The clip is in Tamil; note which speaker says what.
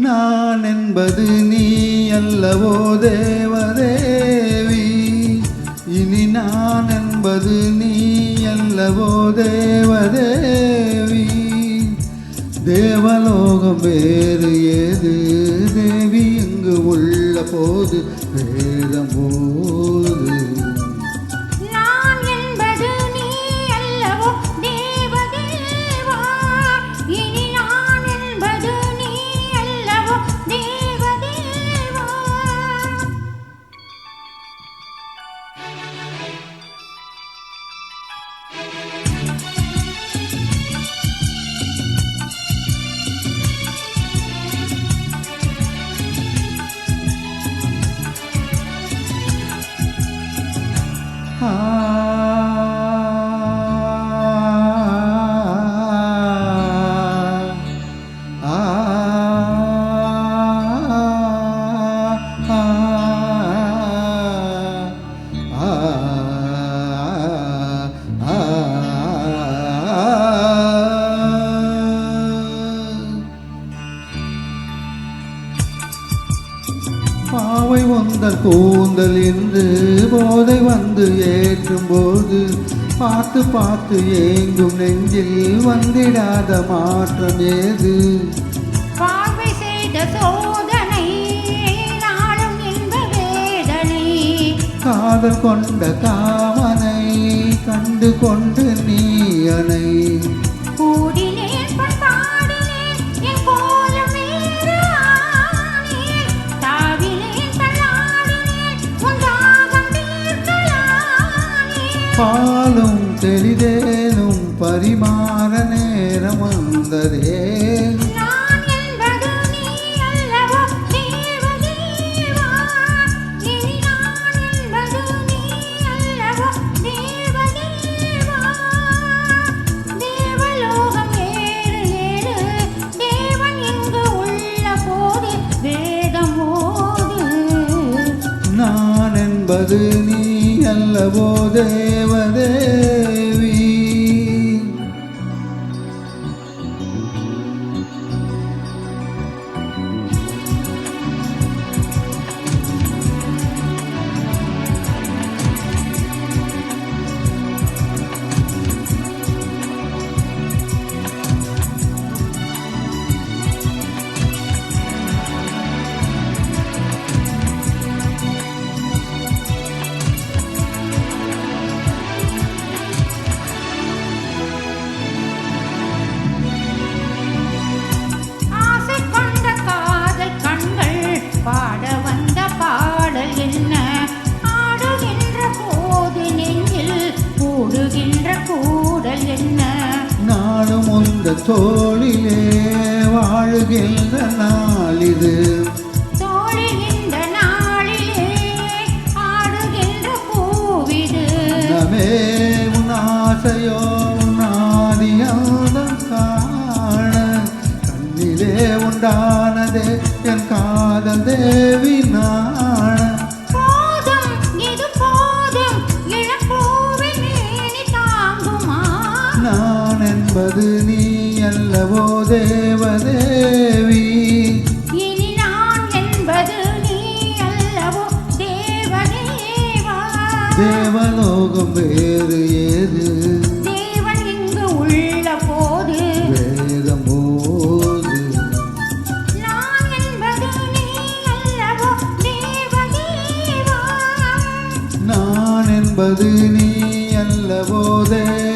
Speaker 1: நான் என்பது நீ அல்லவோ தேவதேவி, இனி நான் என்பது நீ அல்லவோ தேவதேவி. தேவலோகம் வேறு ஏது தேவி, இங்கு உள்ள போது வேதம் போது. பாவை வந்தல் கூந்தல் என்று போதை வந்து ஏற்றும் போது பார்த்து பார்த்து ஏங்கும் நெஞ்சில் வந்திடாத மாற்றம் ஏது?
Speaker 2: பார்வை செய்த சோதனை நாளும் இன்ப வேதனை,
Speaker 1: காதல் கொண்ட காமனை கண்டு கொண்டு நீ அணை.
Speaker 2: கூடினேன் பாடினேன் என் கோலம் வேறு ஆனேன், தாவினேன் தள்ளாடினேன் உன் தாகம் தீர்க்கலானேன்.
Speaker 1: பாலும் தெளிதேனும் பரிமாற நேரம் வந்ததே.
Speaker 2: நான் என்பது நீ அல்லவோ தேவதேவா, இனி நான் என்பது நீ அல்லவோ தேவதேவா. தேவலோகம் ஏழு ஏழு தேவன் இங்கு உள்ள போது வேதம் ஓது.
Speaker 1: நான் என்பது நீ அல்லவோ தேவதேவி.
Speaker 2: ஆசை கொண்ட காதல் கண்கள் பாட வந்த பாடல் என்ன? ஆடுகின்ற போது நெஞ்சில் கூடுகின்ற கூடல் என்ன?
Speaker 1: நானும் உந்த தோளிலே வாழுகின்ற நாளிது,
Speaker 2: தோழில் இந்த நாளிலே ஆடுகின்ற பூவிது.
Speaker 1: நமே உன் ஆசையோ நாதியாதம் காண கண்ணிலே உண்டானதே என் காதல் தேவி நாண.
Speaker 2: போதும் இது போதும் இளப்பூவின் மேனி தாங்குமா?
Speaker 1: நான் என்பது நீ அல்லவோ தேவதேவி,
Speaker 2: இனி நான் என்பது நீ அல்லவோ தேவதேவா.
Speaker 1: தேவலோகம் வேறு ஏது
Speaker 2: தேவன் இங்கு உள்ள போது
Speaker 1: வேதம் போது.
Speaker 2: நான் என்பது நீ அல்லவோ தேவதேவா.
Speaker 1: நான் என்பது நீ அல்லவோ தேவ